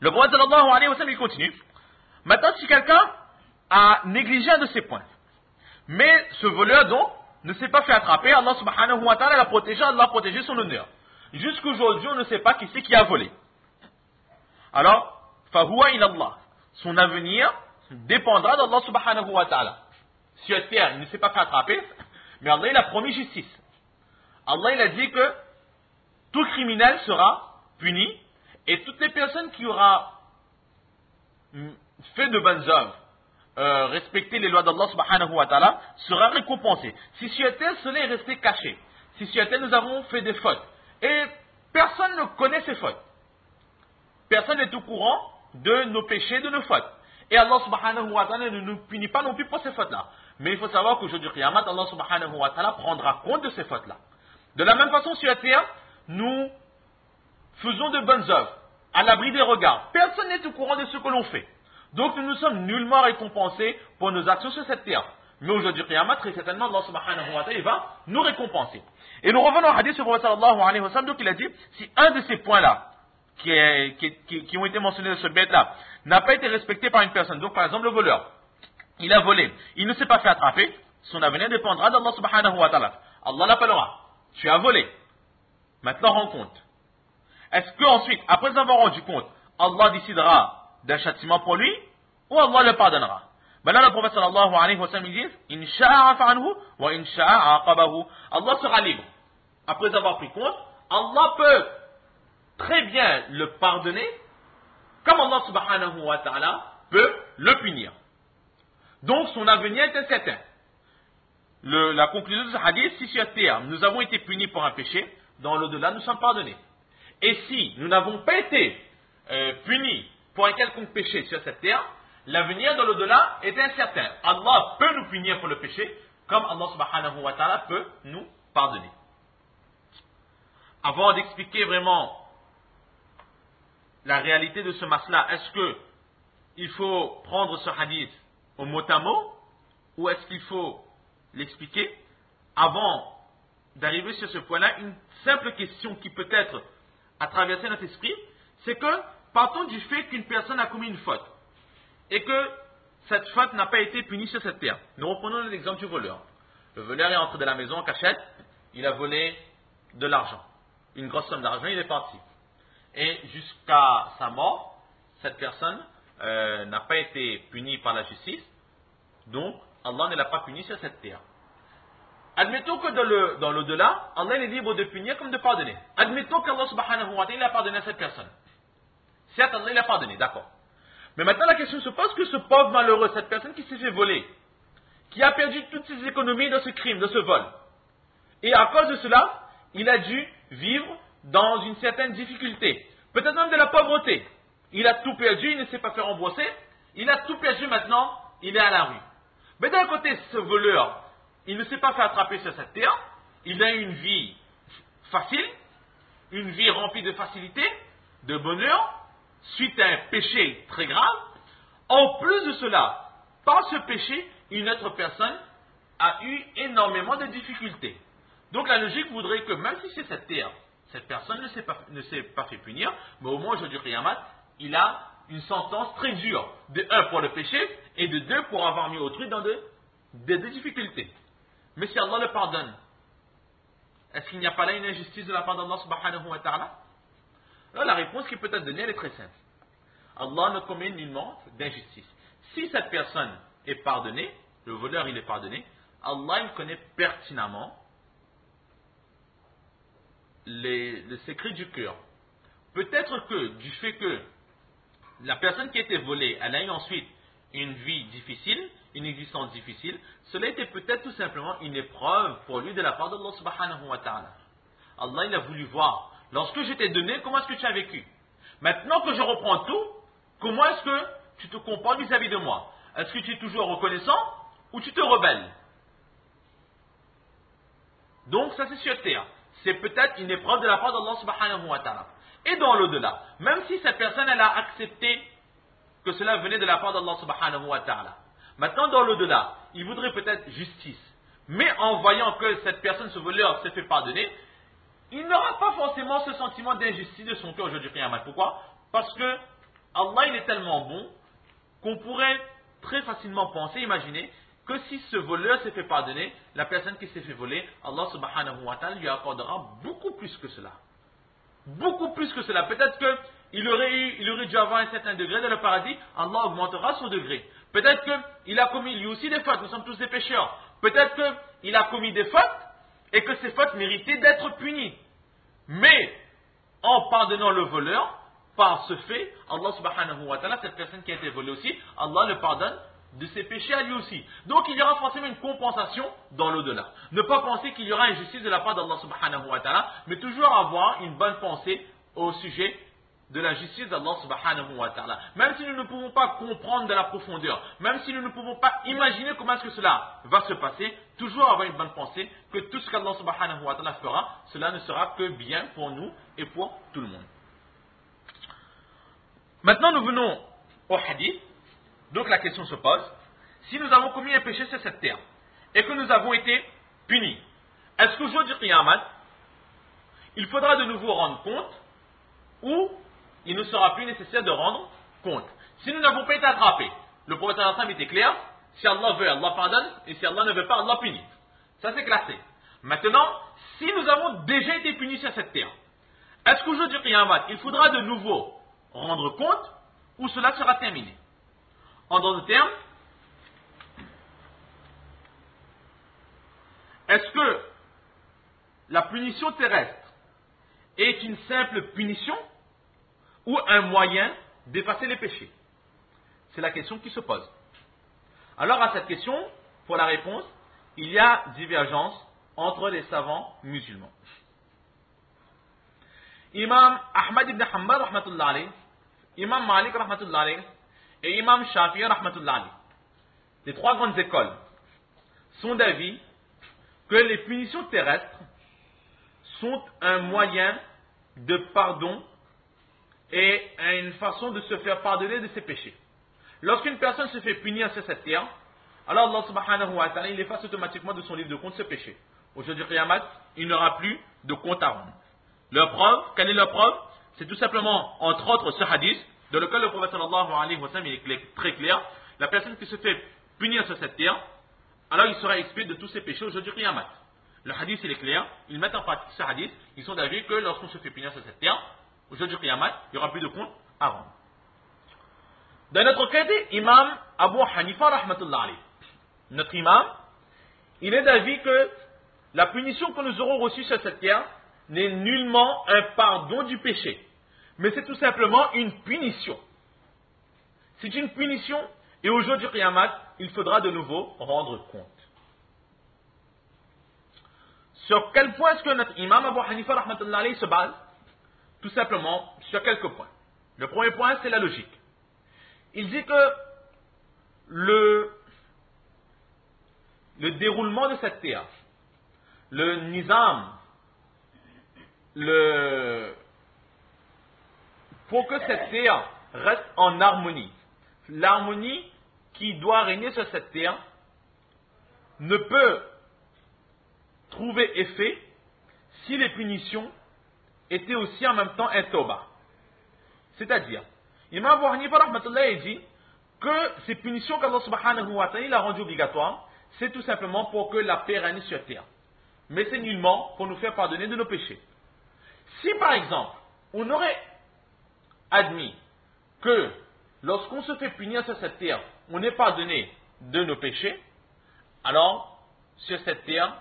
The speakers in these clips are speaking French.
Le prophète sallallahu alayhi wa sallam, il continue. Maintenant, si quelqu'un a négligé un de ces points, mais ce voleur donc ne s'est pas fait attraper, Allah subhanahu wa ta'ala l'a protégé, Allah a protégé son honneur. Jusqu'aujourd'hui, on ne sait pas qui c'est qui a volé. Alors, fahuwa ilallah. Son avenir dépendra d'Allah subhanahu wa ta'ala. Sur terre, il ne s'est pas fait attraper, mais Allah il a promis justice. Allah il a dit que tout criminel sera puni et toutes les personnes qui auront fait de bonnes œuvres, respecter les lois d'Allah subhanahu wa ta'ala, sera récompensé. Si sur terre cela est resté caché, si sur terre nous avons fait des fautes, et personne ne connaît ces fautes, personne n'est au courant de nos péchés, de nos fautes, et Allah subhanahu wa ta'ala ne nous punit pas non plus pour ces fautes-là. Mais il faut savoir qu'au jour du Qiyamah, Allah subhanahu wa ta'ala prendra compte de ces fautes-là. De la même façon, sur la terre, nous faisons de bonnes œuvres, à l'abri des regards. Personne n'est au courant de ce que l'on fait. Donc nous ne sommes nullement récompensés pour nos actions sur cette terre. Mais au jour du Qiyamah, très certainement, Allah subhanahu wa ta'ala va nous récompenser. Et nous revenons au hadith sur le prophète sallallahu alayhi wa sallam, donc il a dit, si un de ces points-là, qui ont été mentionnés dans ce bête-là, n'a pas été respecté par une personne, donc par exemple le voleur, il a volé, il ne s'est pas fait attraper, son avenir dépendra d'Allah subhanahu wa ta'ala. Allah l'appellera, tu as volé, maintenant rends compte. Est-ce qu'ensuite, après avoir rendu compte, Allah décidera d'un châtiment pour lui, ou Allah le pardonnera? Ben là, le prophète sallallahu alayhi wa sallam dit, Incha'a afa'anhu, wa incha'a aqabahu. Allah sera libre. Après avoir pris compte, Allah peut très bien le pardonner, comme Allah subhanahu wa ta'ala peut le punir. Donc son avenir est incertain. La conclusion de ce hadith, si sur terre nous avons été punis pour un péché, dans l'au-delà nous sommes pardonnés. Et si nous n'avons pas été punis pour un quelconque péché sur cette terre, l'avenir dans l'au-delà est incertain. Allah peut nous punir pour le péché, comme Allah subhanahu wa ta'ala peut nous pardonner. Avant d'expliquer vraiment la réalité de ce masla, est-ce que il faut prendre ce hadith au mot à mot, ou est-ce qu'il faut l'expliquer? Avant d'arriver sur ce point-là, une simple question qui peut-être a traversé notre esprit, c'est que partons du fait qu'une personne a commis une faute, et que cette faute n'a pas été punie sur cette terre. Nous reprenons l'exemple du voleur. Le voleur est entré de la maison en cachette, il a volé de l'argent, une grosse somme d'argent, il est parti. Et jusqu'à sa mort, cette personne n'a pas été punie par la justice, donc Allah ne l'a pas puni sur cette terre. Admettons que dans l'au-delà, Allah est libre de punir comme de pardonner. Admettons qu'Allah subhanahu wa ta'ala a pardonné à cette personne. Certes, Allah l'a pardonné, d'accord. Mais maintenant la question se pose que ce pauvre malheureux, cette personne qui s'est fait voler, qui a perdu toutes ses économies dans ce crime, dans ce vol, et à cause de cela, il a dû vivre dans une certaine difficulté, peut-être même de la pauvreté. Il a tout perdu, il ne s'est pas fait rembourser, il a tout perdu maintenant, il est à la rue. Mais d'un côté, ce voleur, il ne s'est pas fait attraper sur cette terre, il a une vie facile, une vie remplie de facilité, de bonheur, suite à un péché très grave. En plus de cela, par ce péché, une autre personne a eu énormément de difficultés. Donc la logique voudrait que même si c'est cette terre, cette personne ne s'est pas fait punir, mais au moins aujourd'hui, Qiyamah, il a une sentence très dure. De un pour le péché, et de deux pour avoir mis autrui dans des difficultés. Mais si Allah le pardonne, est-ce qu'il n'y a pas là une injustice de la part d'Allah subhanahu wa ta'ala? Alors la réponse qui peut être donnée, elle est très simple. Allah ne commet nullement d'injustice. Si cette personne est pardonnée, le voleur il est pardonné, Allah il connaît pertinemment le secret du cœur. Peut-être que du fait que la personne qui a été volée, elle a eu ensuite une vie difficile, une existence difficile, cela était peut-être tout simplement une épreuve pour lui de la part d'Allah subhanahu wa ta'ala. Allah il a voulu voir, lorsque je t'ai donné, comment est-ce que tu as vécu? Maintenant que je reprends tout, comment est-ce que tu te comportes vis-à-vis de moi? Est-ce que tu es toujours reconnaissant ou tu te rebelles? Donc ça c'est sur terre. C'est peut-être une épreuve de la part d'Allah subhanahu wa ta'ala. Et dans l'au-delà, même si cette personne elle a accepté que cela venait de la part d'Allah subhanahu wa ta'ala. Maintenant dans l'au-delà, il voudrait peut-être justice. Mais en voyant que cette personne, ce voleur, s'est fait pardonner, il n'aura pas forcément ce sentiment d'injustice de son cœur aujourd'hui. Pourquoi? Parce que Allah il est tellement bon qu'on pourrait très facilement penser, imaginer, que si ce voleur s'est fait pardonner, la personne qui s'est fait voler, Allah subhanahu wa ta'ala lui accordera beaucoup plus que cela. Beaucoup plus que cela. Peut-être qu'il aurait dû avoir un certain degré dans le paradis, Allah augmentera son degré. Peut-être qu'il a commis lui aussi des fautes, nous sommes tous des pécheurs. Peut-être qu'il a commis des fautes et que ces fautes méritaient d'être punies. Mais, en pardonnant le voleur, par ce fait, Allah subhanahu wa ta'ala, cette personne qui a été volée aussi, Allah le pardonne de ses péchés à lui aussi. Donc il y aura forcément une compensation dans l'au-delà. Ne pas penser qu'il y aura injustice de la part d'Allah subhanahu wa ta'ala, mais toujours avoir une bonne pensée au sujet de la justice d'Allah subhanahu wa ta'ala. Même si nous ne pouvons pas comprendre de la profondeur, même si nous ne pouvons pas imaginer comment est-ce que cela va se passer, toujours avoir une bonne pensée que tout ce qu'Allah subhanahu wa ta'ala fera, cela ne sera que bien pour nous et pour tout le monde. Maintenant nous venons au hadith. Donc la question se pose, si nous avons commis un péché sur cette terre et que nous avons été punis, est-ce qu'au jour du Qiyamah, il faudra de nouveau rendre compte ou il ne sera plus nécessaire de rendre compte? Si nous n'avons pas été attrapés, le prophète sallallahu était clair, si Allah veut, Allah pardonne, et si Allah ne veut pas, Allah punit. Ça c'est classé. Maintenant, si nous avons déjà été punis sur cette terre, est-ce qu'au jour du Qiyamah, il faudra de nouveau rendre compte ou cela sera terminé? En d'autres termes, est-ce que la punition terrestre est une simple punition ou un moyen d'effacer les péchés? C'est la question qui se pose. Alors à cette question, pour la réponse, il y a divergence entre les savants musulmans. Imam Ahmad ibn Hanbal rahmatullah alayh, Imam Malik rahmatullah alayh, et Imam Shafi'i rahmatullah alayh, les trois grandes écoles, sont d'avis que les punitions terrestres sont un moyen de pardon et une façon de se faire pardonner de ses péchés. Lorsqu'une personne se fait punir sur cette terre, alors Allah subhanahu wa ta'ala il efface automatiquement de son livre de compte ce péché. Au jour du Qiyamah, il n'aura plus de compte à rendre. Leur preuve, quelle est leur preuve? C'est tout simplement, entre autres, ce hadith, dans lequel le prophète sallallahu alayhi wa sallam est très clair. La personne qui se fait punir sur cette terre, alors il sera expié de tous ses péchés au jour du Qiyamah. Le hadith il est clair, ils mettent en pratique ce hadith, ils sont d'avis que lorsqu'on se fait punir sur cette terre, au jour du Qiyamah, il n'y aura plus de compte à rendre. D'un autre côté, Imam Abu Hanifa rahmatullah alayhi, notre imam, il est d'avis que la punition que nous aurons reçue sur cette terre n'est nullement un pardon du péché, mais c'est tout simplement une punition. C'est une punition et au jour du Qiyamah, il faudra de nouveau rendre compte. Sur quel point est-ce que notre imam Abu Hanifa rahmatullah alayhi se base? Tout simplement sur quelques points. Le premier point, c'est la logique. Il dit que le déroulement de cette terre, le nizam, pour que cette terre reste en harmonie, l'harmonie qui doit régner sur cette terre ne peut trouver effet si les punitions étaient aussi en même temps un tawbah. C'est-à-dire, Imam Abu Hanifa rahmatullah dit que ces punitions qu'Allah subhanahu wa ta'ala a rendues obligatoires, c'est tout simplement pour que la paix règne sur terre. Mais c'est nullement pour nous faire pardonner de nos péchés. Si par exemple, on aurait admis que lorsqu'on se fait punir sur cette terre, on est pardonné de nos péchés, alors sur cette terre,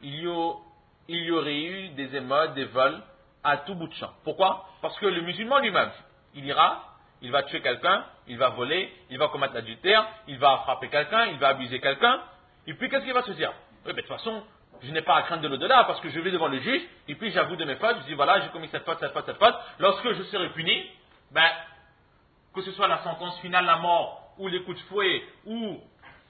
il y aurait eu des émeutes, des vols à tout bout de champ. Pourquoi? Parce que le musulman lui-même, il ira, il va tuer quelqu'un, il va voler, il va commettre l'adultère, il va frapper quelqu'un, il va abuser quelqu'un, et puis qu'est-ce qu'il va se dire? Oui, mais de toute façon, je n'ai pas à craindre de l'au-delà, parce que je vais devant le juge, et puis j'avoue de mes fautes, je dis voilà, j'ai commis cette faute, cette faute, cette faute. Lorsque je serai puni, que ce soit la sentence finale, la mort, ou les coups de fouet, ou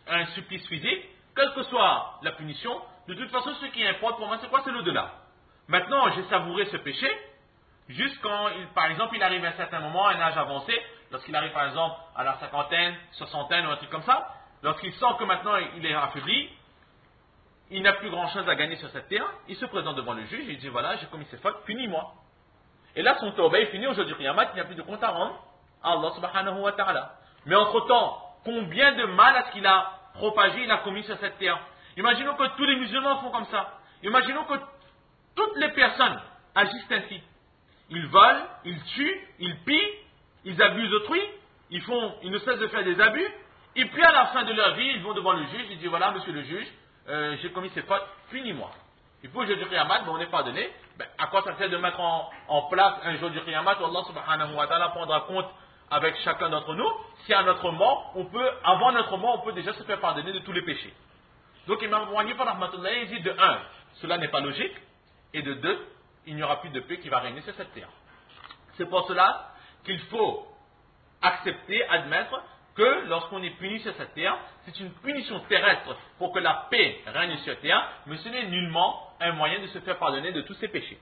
un supplice physique, quelle que soit la punition, de toute façon, ce qui importe pour moi, c'est quoi? C'est l'au-delà. Maintenant, j'ai savouré ce péché, jusqu'à, par exemple, il arrive à un certain moment, à un âge avancé, lorsqu'il arrive par exemple à la cinquantaine, soixantaine ou un truc comme ça, lorsqu'il sent que maintenant il est affaibli, il n'a plus grand chose à gagner sur cette terre, il se présente devant le juge et il dit voilà, j'ai commis ces fautes, punis-moi. Et là, son tawbah est fini, au jour du Qiyamah, il n'y a plus de compte à rendre à Allah subhanahu wa ta'ala. Mais entre-temps, combien de mal est-ce qu'il a propagé, il a commis sur cette terre? Imaginons que tous les musulmans font comme ça. Imaginons que toutes les personnes agissent ainsi. Ils volent, ils tuent, ils pillent, ils abusent autrui, ils ne cessent de faire des abus, et puis à la fin de leur vie, ils vont devant le juge, ils disent voilà, monsieur le juge, j'ai commis ces fautes, punis-moi. Et puis au jour du Qiyamah, on est pardonné. À quoi ça sert de mettre en place un jour du Qiyamah où Allah subhanahu wa ta'ala prendra compte avec chacun d'entre nous, si à notre mort, avant notre mort, on peut déjà se faire pardonner de tous les péchés. Donc Imam Abu Hanifa rahmatullahi dit de 1, cela n'est pas logique, et de 2, il n'y aura plus de paix qui va régner sur cette terre. C'est pour cela qu'il faut accepter, admettre que lorsqu'on est puni sur cette terre, c'est une punition terrestre pour que la paix règne sur terre, mais ce n'est nullement un moyen de se faire pardonner de tous ses péchés.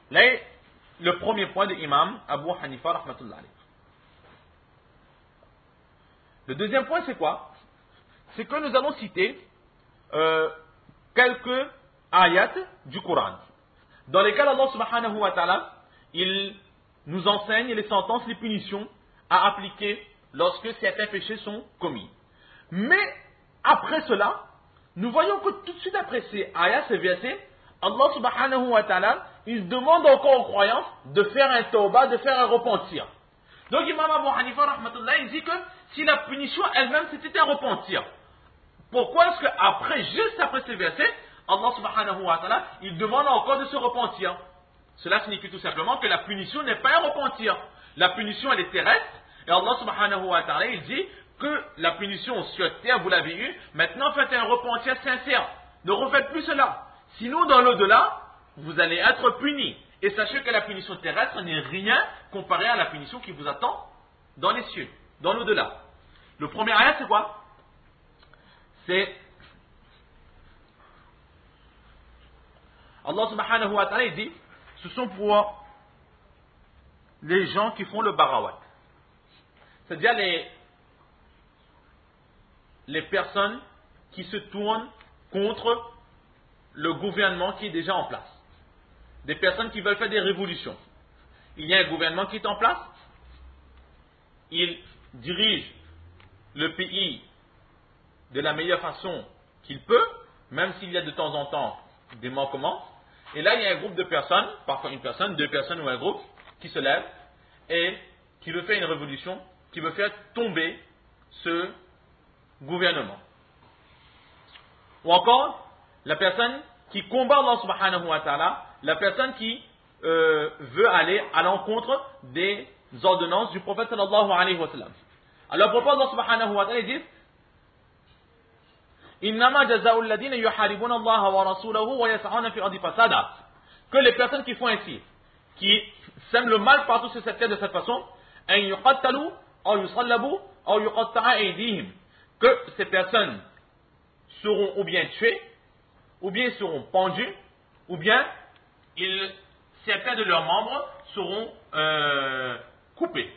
Là, le premier point de Imam Abu Hanifa rahmatullahi. Le deuxième point, c'est quoi? C'est que nous allons citer quelques ayats du Coran, dans lesquels Allah subhanahu wa ta'ala, il nous enseigne les sentences, les punitions à appliquer lorsque certains péchés sont commis. Mais après cela, nous voyons que tout de suite après ces ayats, ces versets, Allah subhanahu wa ta'ala, il demande encore aux croyants de faire un tawbah, de faire un repentir. Donc Imam Abu Hanifa rahmatullah, il dit que si la punition elle-même c'était un repentir, pourquoi est-ce qu'après, juste après ces versets, Allah subhanahu wa ta'ala, il demande encore de se repentir? Cela signifie tout simplement que la punition n'est pas un repentir. La punition elle est terrestre, et Allah subhanahu wa ta'ala, il dit que la punition sur terre, vous l'avez eue, maintenant faites un repentir sincère. Ne refaites plus cela. Sinon, dans l'au-delà, vous allez être punis. Et sachez que la punition terrestre n'est rien comparé à la punition qui vous attend dans les cieux, dans l'au-delà. Le premier ayat, c'est quoi? C'est Allah subhanahu wa ta'ala, il dit, ce sont pour les gens qui font le barawat. C'est-à-dire les personnes qui se tournent contre le gouvernement qui est déjà en place. Des personnes qui veulent faire des révolutions. Il y a un gouvernement qui est en place. Il dirige le pays de la meilleure façon qu'il peut, même s'il y a de temps en temps des manquements. Et là, il y a un groupe de personnes, parfois une personne, deux personnes ou un groupe, qui se lève et qui veut faire une révolution, qui veut faire tomber ce gouvernement. Ou encore, la personne qui combat Allah subhanahu wa ta'ala, la personne qui veut aller à l'encontre des ordonnances du prophète sallallahu alayhi wa sallam. Alors, le prophète Allah subhanahu wa ta'ala dit Innama jaza'u alladhina yuharibuna Allah wa rasulahu wa yas'una fi ardi fasada. Que les personnes qui font ainsi, qui sèment le mal partout sur cette terre de cette façon, an yuqattalu aw yusallabu aw yuqatta'a aydihim, que ces personnes seront ou bien tuées, ou bien seront pendus, ou bien certains de leurs membres seront coupés.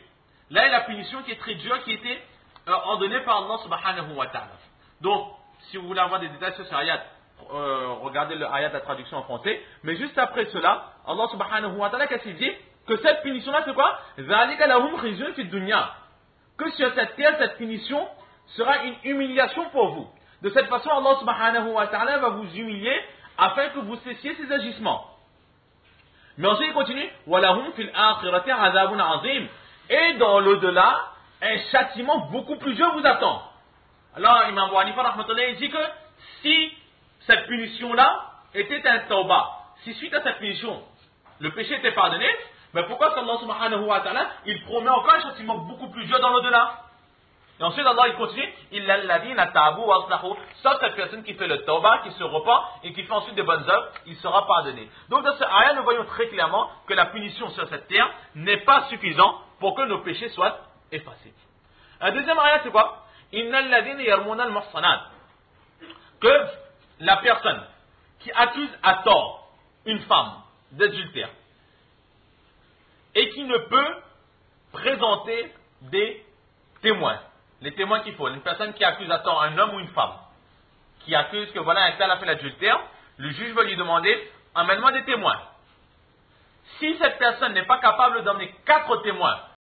Là, il y a la punition qui est très dure, qui était ordonnée par Allah subhanahu wa ta'ala. Donc, si vous voulez avoir des détails sur ce ayat, regardez le ayat de la traduction en français. Mais juste après cela, Allah subhanahu wa ta'ala, qu'est-ce qu'il dit? Que cette punition-là, c'est quoi? ذَلِكَ لَهُمْ خِزْيٌ فِي الدُّنْيَا. Que sur cette terre, cette punition sera une humiliation pour vous. De cette façon, Allah subhanahu wa ta'ala va vous humilier afin que vous cessiez ces agissements. Mais ensuite, il continue وَلَهُمْ فِي الْآخِرَةِ عَذَابٌ عَظِيمٌ. Et dans l'au-delà, un châtiment beaucoup plus dur vous attend. Alors, Imam Abu Hanifa rahmatullah, il dit que si cette punition-là était un tawbah, si suite à cette punition, le péché était pardonné, mais pourquoi Allah subhanahu wa ta'ala, il promet encore un châtiment beaucoup plus dur dans l'au-delà? Et ensuite, Allah, il continue, illa alladhina tabu wa aslahu, sauf cette personne qui fait le tawbah, qui se repent et qui fait ensuite de bonnes œuvres, il sera pardonné. Donc, dans ce ayat, nous voyons très clairement que la punition sur cette terre n'est pas suffisante pour que nos péchés soient effacés. Un deuxième ayat, c'est quoi? Que la personne qui accuse à tort une femme d'adultère et qui ne peut présenter des témoins, les témoins qu'il faut, une personne qui accuse à tort un homme ou une femme, qui accuse que voilà un tel a fait l'adultère, le juge va lui demander amène-moi des témoins. Si cette personne n'est pas capable d'emmener 4 témoins